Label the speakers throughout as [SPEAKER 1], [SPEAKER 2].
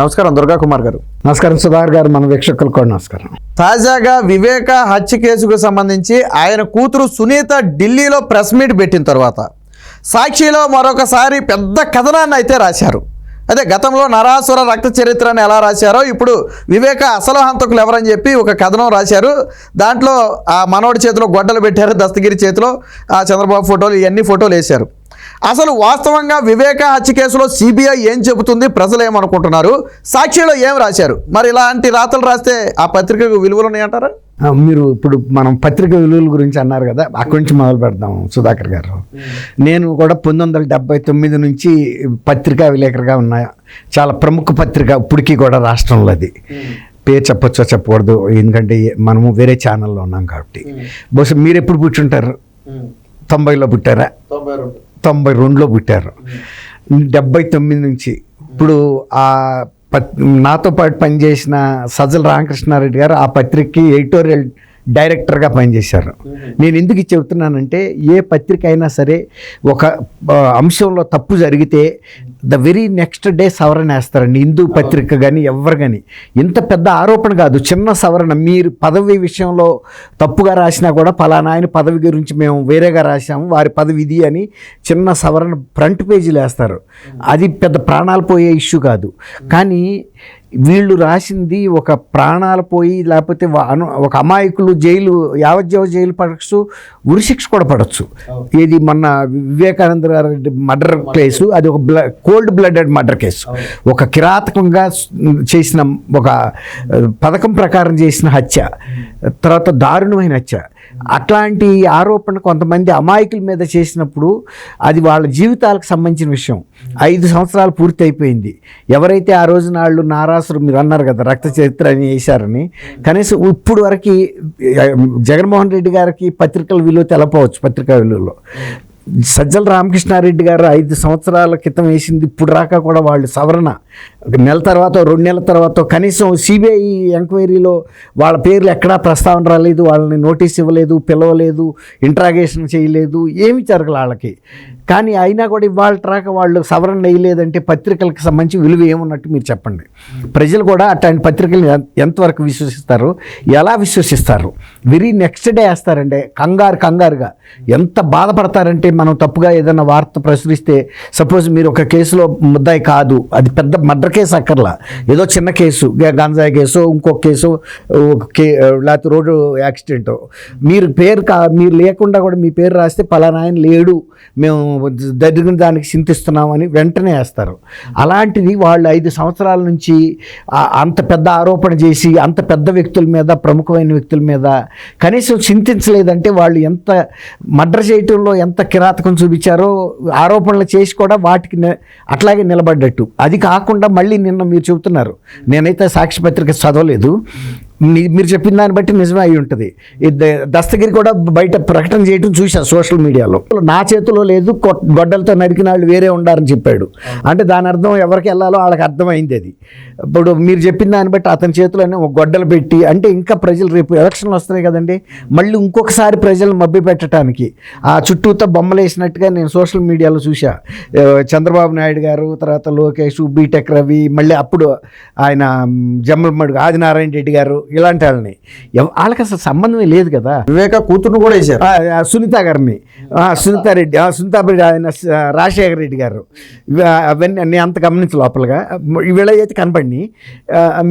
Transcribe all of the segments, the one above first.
[SPEAKER 1] నమస్కారం దుర్గా కుమార్ గారు.
[SPEAKER 2] నమస్కారం సుధాకర్ గారు, మన వీక్షకులకు కూడా నమస్కారం.
[SPEAKER 1] తాజాగా వివేక హత్య కేసుకు సంబంధించి ఆయన కూతురు సునీత ఢిల్లీలో ప్రెస్ మీట్ పెట్టిన తర్వాత సాక్షిలో మరొకసారి పెద్ద కథనాన్ని అయితే రాశారు. అదే గతంలో నరాసుర రక్త చరిత్రను ఎలా రాశారో ఇప్పుడు వివేక అసలు హంతకులు ఎవరని చెప్పి ఒక కథనం రాశారు. దాంట్లో ఆ మనోడి చేతిలో గొడ్డలు పెట్టారు, దస్తగిరి చేతిలో ఆ చంద్రబాబు ఫోటోలు, ఇవన్నీ ఫోటోలు వేశారు. అసలు వాస్తవంగా వివేక హత్య కేసులో సిబిఐ ఏం చెబుతుంది, ప్రజలు ఏమనుకుంటున్నారు, సాక్షిలో ఏం రాశారు, మరి ఇలాంటి రాతలు రాస్తే ఆ పత్రికకు విలువలు ఉన్నాయంటారా?
[SPEAKER 2] మీరు ఇప్పుడు మనం పత్రిక విలువల గురించి అన్నారు కదా, అక్కడి నుంచి మొదలు పెడదాం సుధాకర్ గారు. నేను కూడా 1979 నుంచి పత్రికా విలేకరుగా ఉన్నా. చాలా ప్రముఖ పత్రిక ఇప్పటికీ కూడా రాష్ట్రంలో. అది పేరు చెప్పొచ్చో చెప్పకూడదు, ఎందుకంటే మనము వేరే ఛానల్లో ఉన్నాం కాబట్టి. బహుశా మీరు ఎప్పుడు పుట్టుంటారు? 90లో పుట్టారా? 92లో పుట్టారు. 79 నుంచి ఇప్పుడు నాతో పాటు పనిచేసిన సజ్జల రామకృష్ణారెడ్డి గారు ఆ పత్రికకి ఎడిటోరియల్ డైరెక్టర్గా పనిచేశారు. నేను ఎందుకు చెబుతున్నానంటే, ఏ పత్రిక అయినా సరే ఒక అంశంలో తప్పు జరిగితే ద వెరీ నెక్స్ట్ డే సవరణ వేస్తారండి. హిందూ పత్రిక కానీ ఎవరు కానీ. ఇంత పెద్ద ఆరోపణ కాదు, చిన్న సవరణ. మీరు పదవి విషయంలో తప్పుగా రాసినా కూడా ఫలానా ఆయన పదవి గురించి మేము వేరేగా రాసాము, వారి పదవి ఇది అని చిన్న సవరణ ఫ్రంట్ పేజీలు వేస్తారు. అది పెద్ద ప్రాణాలు పోయే ఇష్యూ కాదు. కానీ వీళ్ళు రాసింది ఒక ప్రాణాలు పోయి, లేకపోతే ఒక అమాయకులు జైలు, యావజ్జీవ జైలు పడచ్చు, ఉరిశిక్ష కూడా పడవచ్చు. ఇది మొన్న వివేకానంద రెడ్డి మర్డర్ కేసు, అది ఒక కోల్డ్ బ్లడెడ్ మర్డర్ కేసు. ఒక కిరాతకంగా చేసిన, ఒక పథకం ప్రకారం చేసిన హత్య, తర్వాత దారుణమైన హత్య. అట్లాంటి ఆరోపణ కొంతమంది అమాయకుల మీద చేసినప్పుడు అది వాళ్ళ జీవితాలకు సంబంధించిన విషయం. 5 సంవత్సరాలు పూర్తి అయిపోయింది. ఎవరైతే ఆ రోజున వాళ్ళు నారాసురు, మీరు అన్నారు కదా రక్త చరిత్ర అని వేశారని, కనీసం ఇప్పుడు వరకు జగన్మోహన్ రెడ్డి గారికి పత్రికల విలువ తెలపవచ్చు. పత్రికా విలువలో సజ్జల రామకృష్ణారెడ్డి గారు 5 సంవత్సరాల క్రితం వేసింది ఇప్పుడు రాక కూడా వాళ్ళు సవరణ నెల తర్వాత 2 నెలల తర్వాత, కనీసం సిబిఐ ఎంక్వైరీలో వాళ్ళ పేర్లు ఎక్కడా ప్రస్తావన రాలేదు, వాళ్ళని నోటీస్ ఇవ్వలేదు, పిలవలేదు, ఇంట్రాగేషన్ చేయలేదు, ఏమి జరగలేదు వాళ్ళకి. కానీ అయినా కూడా ఇవాళ రాక వాళ్ళు సవరణ వేయలేదంటే పత్రికలకు సంబంధించి విలువ ఏమున్నట్టు మీరు చెప్పండి. ప్రజలు కూడా అట్లాంటి పత్రికలు ఎంతవరకు విశ్వసిస్తారు, ఎలా విశ్వసిస్తారు? వెరీ నెక్స్ట్ డే వేస్తారండి, కంగారుగా. ఎంత బాధపడతారంటే, మనం తప్పుగా ఏదైనా వార్త ప్రచురిస్తే, సపోజ్ మీరు ఒక కేసులో ముద్దాయి కాదు, అది పెద్ద మర్డర్ కేసు అక్కర్లా, ఏదో చిన్న కేసు, గంజాయి కేసు, ఇంకొక కేసు, లేకపోతే రోడ్డు యాక్సిడెంట్, మీరు మీరు లేకుండా కూడా మీ పేరు రాస్తే పలానా ఆయన లేడు, మేము జరిగిన దానికి చింతిస్తున్నామని వెంటనే వేస్తారు. అలాంటిది వాళ్ళు 5 సంవత్సరాల నుంచి అంత పెద్ద ఆరోపణ చేసి, అంత పెద్ద వ్యక్తుల మీద, ప్రముఖమైన వ్యక్తుల మీద కనీసం చింతించలేదంటే వాళ్ళు ఎంత మర్డర్ చేయటంలో ఎంత కిరాతకం చూపించారో, ఆరోపణలు చేసి కూడా వాటికి అట్లాగే నిలబడ్డట్టు. అది కాకుండా మళ్ళీ నిన్న మీరు చెబుతున్నారు, నేనైతే సాక్షి పత్రిక చదవలేదు, మీరు చెప్పిన దాన్ని బట్టి నిజమే అయి ఉంటుంది. దస్తగిరి కూడా బయట ప్రకటన చేయడం చూశాను సోషల్ మీడియాలో. నా చేతిలో లేదు, గొడ్డలతో నరికిన వాళ్ళు వేరే ఉండారని చెప్పాడు. అంటే దాని అర్థం ఎవరికి వెళ్ళాలో వాళ్ళకి అర్థమైంది. అది ఇప్పుడు మీరు చెప్పిన దాన్ని బట్టి అతని చేతిలోనే ఒక గొడ్డలు పెట్టి, అంటే ఇంకా ప్రజలు రేపు ఎలక్షన్లు వస్తున్నాయి కదండి, మళ్ళీ ఇంకొకసారి ప్రజలను మభ్య పెట్టడానికి ఆ చుట్టూతో బొమ్మలు వేసినట్టుగా నేను సోషల్ మీడియాలో చూసా. చంద్రబాబు నాయుడు గారు, తర్వాత లోకేష్, బీటెక్ రవి, మళ్ళీ అప్పుడు ఆయన జమ్మలమడుగు ఆదినారాయణ రెడ్డి గారు, ఇలాంటి వాళ్ళని వాళ్ళకి అసలు సంబంధమే లేదు కదా.
[SPEAKER 1] వివేక కూతురును కూడా వేశారు,
[SPEAKER 2] సునీత గారిని, సునీతారెడ్డి, ఆయన రాజశేఖర రెడ్డి గారు, అవన్నీ అన్నీ అంత గమనించి లోపలగా వీళ్ళైతే కనపడి,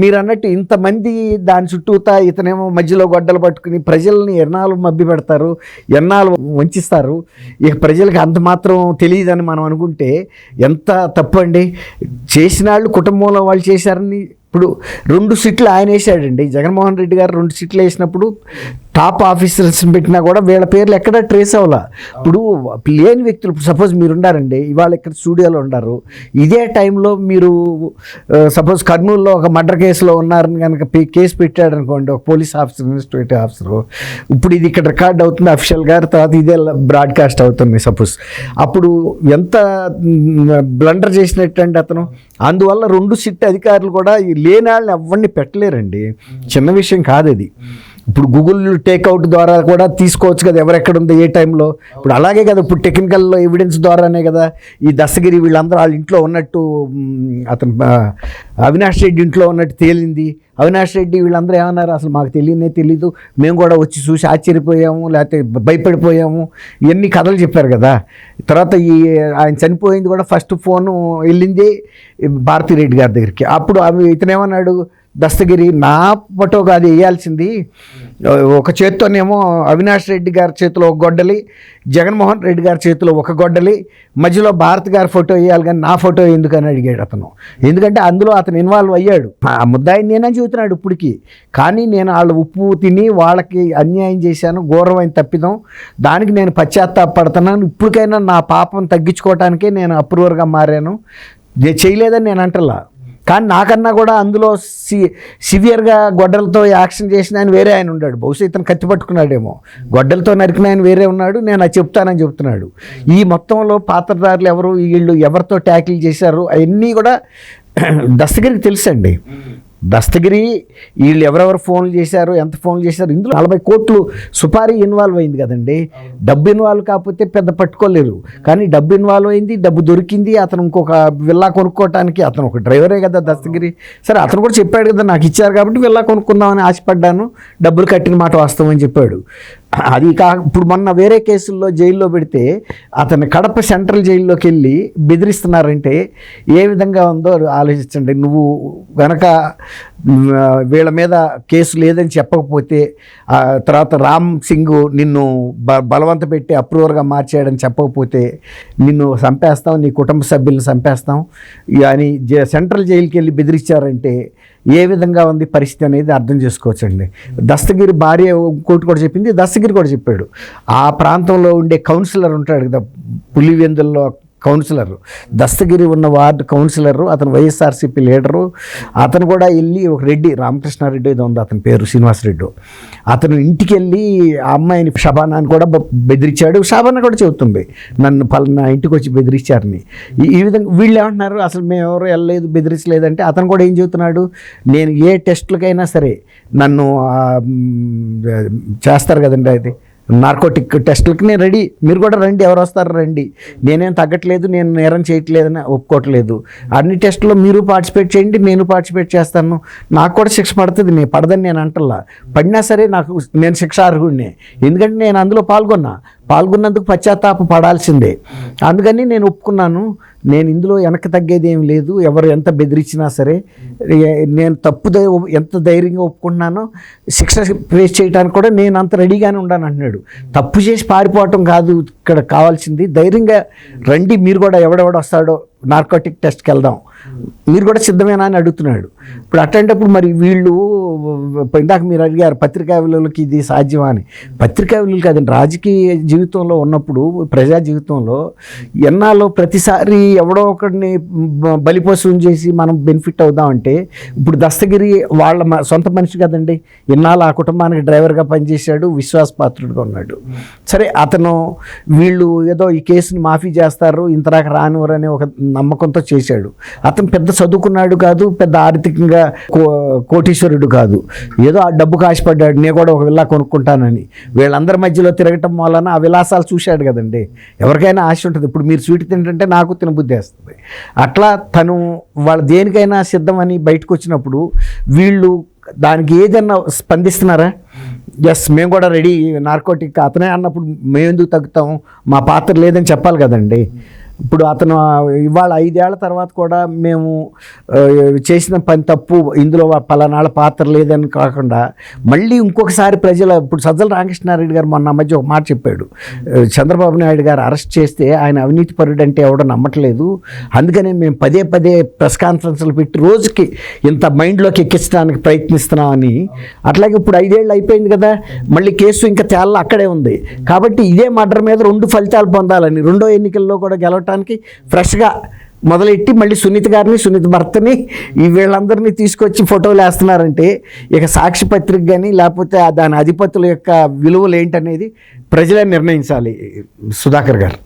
[SPEAKER 2] మీరు అన్నట్టు ఇంతమంది దాని చుట్టూతా, ఇతనేమో మధ్యలో గొడ్డలు పట్టుకుని ప్రజల్ని ఎన్నాళ్ళు మభ్య పెడతారు, ఎన్నాళ్ళు వంచిస్తారు. ఇక ప్రజలకు అంత మాత్రం తెలియదని మనం అనుకుంటే ఎంత తప్పు అండి. చేసిన వాళ్ళు కుటుంబంలో వాళ్ళు చేశారని. ఇప్పుడు 2 సీట్లు ఆయన వేసాడండి, జగన్మోహన్ రెడ్డి గారు 2 సీట్లు వేసినప్పుడు టాప్ ఆఫీసర్స్ పెట్టినా కూడా వీళ్ళ పేర్లు ఎక్కడా ట్రేస్ అవ్వాల. ఇప్పుడు లేని వ్యక్తులు, సపోజ్ మీరు ఉండారండి, ఇవాళ ఇక్కడ స్టూడియోలో ఉండారు, ఇదే టైంలో మీరు సపోజ్ కర్నూలులో ఒక మర్డర్ కేసులో ఉన్నారని కనుక కేసు పెట్టాడు అనుకోండి, ఒక పోలీస్ ఆఫీసర్, ఇన్వెస్టిగేటివ్ ఆఫీసరు, ఇప్పుడు ఇది ఇక్కడ రికార్డ్ అవుతుంది అఫీషియల్ గారి, తర్వాత ఇదే బ్రాడ్కాస్ట్ అవుతుంది సపోజ్, అప్పుడు ఎంత బ్లండర్ చేసినట్టు అండి అతను. అందువల్ల 2 సిట్ అధికారులు కూడా లేని వాళ్ళని ఎవరిని పెట్టలేరండి, చిన్న విషయం కాదు అది. ఇప్పుడు గూగుల్ టేక్అవుట్ ద్వారా కూడా తీసుకోవచ్చు కదా, ఎవరెక్కడ ఉందో ఏ టైంలో. ఇప్పుడు అలాగే కదా, ఇప్పుడు టెక్నికల్ ఎవిడెన్స్ ద్వారానే కదా ఈ దస్తగిరి వీళ్ళందరూ వాళ్ళ ఇంట్లో ఉన్నట్టు, అతను అవినాష్ రెడ్డి ఇంట్లో ఉన్నట్టు తేలింది. అవినాష్ రెడ్డి వీళ్ళందరూ ఏమన్నారు, అసలు మాకు తెలీదు, మేము కూడా వచ్చి చూసి ఆశ్చర్యపోయాము, లేకపోతే భయపడిపోయాము, ఇవన్నీ కథలు చెప్పారు కదా. తర్వాత ఆయన చనిపోయింది కూడా ఫస్ట్ ఫోను వెళ్ళింది భారతిరెడ్డి గారి దగ్గరికి. అప్పుడు ఇతనేమన్నాడు, దస్తగిరి నా ఫోటో కాదు వేయాల్సింది, ఒక చేత్తోనేమో అవినాష్ రెడ్డి గారి చేతిలో ఒక గొడ్డలి, జగన్మోహన్ రెడ్డి గారి చేతిలో ఒక గొడ్డలి, మధ్యలో భారత్ గారి ఫోటో వేయాలి కానీ నా ఫోటో ఎందుకని అడిగాడు అతను. ఎందుకంటే అందులో అతను ఇన్వాల్వ్ అయ్యాడు. ఆ ముద్దాయిని నేనని చెబుతున్నాడు ఇప్పటికి. కానీ నేను వాళ్ళ ఉప్పు తిని వాళ్ళకి అన్యాయం చేశాను, ఘోరమైన తప్పిదం, దానికి నేను పశ్చాత్తాపడుతున్నాను. ఇప్పటికైనా నా పాపం తగ్గించుకోవటానికే నేను అప్రూవర్గా మారాను, చేయలేదని నేను అంటలా. కానీ నాకన్నా కూడా అందులో సివియర్గా గొడ్డలతో యాక్షన్ చేసిన ఆయన వేరే ఆయన ఉన్నాడు. బహుశా ఇతను కత్తి పట్టుకున్నాడేమో, గొడ్డలతో నరికిన ఆయన వేరే ఉన్నాడు, నేను అది చెప్తానని చెప్తున్నాడు. ఈ మొత్తంలో పాత్రధారులు ఎవరు, వీళ్ళు ఎవరితో ట్యాకిల్ చేశారు అవన్నీ కూడా దస్తగిరికి తెలుసండి. దస్తగిరి వీళ్ళు ఎవరెవరు ఫోన్లు చేశారు, ఎంత ఫోన్లు చేశారు, ఇందులో 40 కోట్లు సుపారీ ఇన్వాల్వ్ అయింది కదండి. డబ్బు ఇన్వాల్వ్ కాకపోతే పెద్ద పట్టుకోలేరు, కానీ డబ్బు ఇన్వాల్వ్ అయింది, డబ్బు దొరికింది. అతను ఇంకొక విల్లా కొనుక్కోవటానికి, అతను ఒక డ్రైవరే కదా దస్తగిరి. సరే అతను కూడా చెప్పాడు కదా, నాకు ఇచ్చారు కాబట్టి విల్లా కొనుక్కుందామని ఆశపడ్డాను, డబ్బులు కట్టిన మాట వాస్తవమని చెప్పాడు. అది ఇప్పుడు మొన్న వేరే కేసుల్లో జైల్లో పెడితే అతను కడప సెంట్రల్ జైల్లోకి వెళ్ళి బెదిరిస్తున్నారంటే ఏ విధంగా ఉందో ఆలోచించండి. నువ్వు గనక వీళ్ళ మీద కేసు లేదని చెప్పకపోతే, తర్వాత రామ్ సింగ్ నిన్ను బలవంత పెట్టి అప్రూవర్గా మార్చేయడని చెప్పకపోతే నిన్ను చంపేస్తాం, నీ కుటుంబ సభ్యులను చంపేస్తాం అని సెంట్రల్ జైలుకి వెళ్ళి బెదిరించారంటే ఏ విధంగా ఉంది పరిస్థితి అనేది అర్థం చేసుకోవచ్చండి. దస్తగిరి భార్య ఇంకోటి కూడా చెప్పింది, దస్తగిరి కూడా చెప్పాడు. ఆ ప్రాంతంలో ఉండే కౌన్సిలర్ ఉంటాడు కదా, పులివెందుల్లో కౌన్సిలర్, దస్తగిరి ఉన్న వార్డు కౌన్సిలరు, అతను వైఎస్ఆర్సీపీ లీడరు. అతను కూడా వెళ్ళి ఒక రెడ్డి, రామకృష్ణారెడ్డి ఏదో ఉంది అతని పేరు, శ్రీనివాసరెడ్డి, అతను ఇంటికి వెళ్ళి ఆ అమ్మాయిని షబానాని కూడా బెదిరించాడు. షబానా కూడా చెబుతుంది, నన్ను పలానా ఇంటికి వచ్చి బెదిరించారని. ఈ విధంగా వీళ్ళు ఏమంటున్నారు, అసలు మేము ఎవరు వెళ్ళలేదు, బెదిరించలేదంటే అతను కూడా ఏం చెబుతున్నాడు, నేను ఏ టెస్టులకైనా సరే నన్ను చేస్తారు కదండి, అది నార్కోటిక్ టెస్టులకి నేను రెడీ, మీరు కూడా రండి, ఎవరు వస్తారు రండి, నేనేం తగ్గట్లేదు, నేను నేరం చేయట్లేదని ఒప్పుకోవట్లేదు, అన్ని టెస్టుల్లో మీరు పార్టిసిపేట్ చేయండి, నేను పార్టిసిపేట్ చేస్తాను, నాకు కూడా శిక్ష పడుతుంది, నేను పడదని నేను అంటల్లా, పడినా సరే నేను శిక్షార్హుడినే, ఎందుకంటే నేను అందులో పాల్గొన్నందుకు పశ్చాత్తాప పడాల్సిందే, అందుకని నేను ఒప్పుకున్నాను, నేను ఇందులో వెనక్కి తగ్గేది ఏం లేదు, ఎవరు ఎంత బెదిరించినా సరే నేను ఎంత ధైర్యంగా ఒప్పుకుంటున్నానో శిక్ష ఫేస్ చేయడానికి కూడా నేను అంత రెడీగానే ఉన్నాను అంటున్నాడు. తప్పు చేసి పారిపోవటం కాదు ఇక్కడ కావాల్సింది, ధైర్యంగా రండి, మీరు కూడా ఎవడెవడ వస్తాడో నార్కోటిక్ టెస్ట్కి వెళ్దాం, మీరు కూడా సిద్ధమేనా అని అడుగుతున్నాడు. ఇప్పుడు అట్లాంటప్పుడు మరి వీళ్ళు ఇందాక మీరు అడిగారు పత్రికా విలువలకి ఇది సాధ్యమా అని. పత్రికా విలువలు కాదండి, రాజకీయ జీవితంలో ఉన్నప్పుడు, ప్రజా జీవితంలో ఎన్నాళ్ళు ప్రతిసారి ఎవడో ఒకడిని బలిపశువుం చేసి మనం బెనిఫిట్ అవుదామంటే, ఇప్పుడు దస్తగిరి వాళ్ళ సొంత మనిషి కదండి, ఎన్నాళ్ళు ఆ కుటుంబానికి డ్రైవర్గా పనిచేశాడు, విశ్వాసపాత్రుడిగా ఉన్నాడు. సరే అతను వీళ్ళు ఏదో ఈ కేసుని మాఫీ చేస్తారు, ఇంతదాకా రానివారు అనే ఒక నమ్మకంతో చేశాడు. అతను పెద్ద చదువుకున్నాడు కాదు, పెద్ద ఆర్థికంగా కోటీశ్వరుడు కాదు, ఏదో ఆ డబ్బుకు ఆశపడ్డాడు, నేను కూడా ఒక విల్లా కొనుక్కుంటానని. వీళ్ళందరి మధ్యలో తిరగటం వలన ఆ విలాసాలు చూశాడు కదండి, ఎవరికైనా ఆశ ఉంటుంది. ఇప్పుడు మీరు స్వీట్ తింటుంటే నాకు తినబుద్ధి వేస్తుంది, అట్లా తను వాళ్ళు దేనికైనా సిద్ధమని బయటకు వచ్చినప్పుడు వీళ్ళు దానికి ఏదన్నా స్పందిస్తున్నారా? ఎస్ మేము కూడా రెడీ, నార్కోటిక్ అతనే అన్నప్పుడు మేము ఎందుకు తగ్గుతాం, మా పాత్ర లేదని చెప్పాలి కదండి. ఇప్పుడు అతను ఇవాళ 5 ఏళ్ల తర్వాత కూడా మేము చేసిన పని తప్పు, ఇందులో పలానాళ్ళ పాత్ర లేదని కాకుండా మళ్ళీ ఇంకొకసారి ఇప్పుడు సజ్జల రామకృష్ణారెడ్డి గారు మొన్న మధ్య ఒక మాట చెప్పాడు, చంద్రబాబు నాయుడు గారు అరెస్ట్ చేస్తే ఆయన అవినీతి పరుడు అంటే ఎవడో నమ్మట్లేదు, అందుకని మేము పదే ప్రెస్ కాన్ఫరెన్స్లు పెట్టి రోజుకి ఇంత మైండ్లోకి ఎక్కించడానికి ప్రయత్నిస్తున్నామని. అట్లాగే ఇప్పుడు 5 ఏళ్ళు అయిపోయింది కదా, మళ్ళీ కేసు ఇంకా తేళ్ళ అక్కడే ఉంది. కాబట్టి ఇదే మర్డర్ మీద 2 ఫలితాలు పొందాలని, రెండో ఎన్నికల్లో కూడా గెలవటానికి ఫ్రెష్గా మొదలెట్టి మళ్ళీ సునీత గారిని, సునీత భర్తని, వీళ్ళందరినీ తీసుకొచ్చి ఫోటోలు వేస్తున్నారంటే ఇక సాక్షి పత్రిక కానీ లేకపోతే దాని అధిపతుల యొక్క విలువలు ఏంటనేది ప్రజలే నిర్ణయించాలి సుధాకర్ గారు.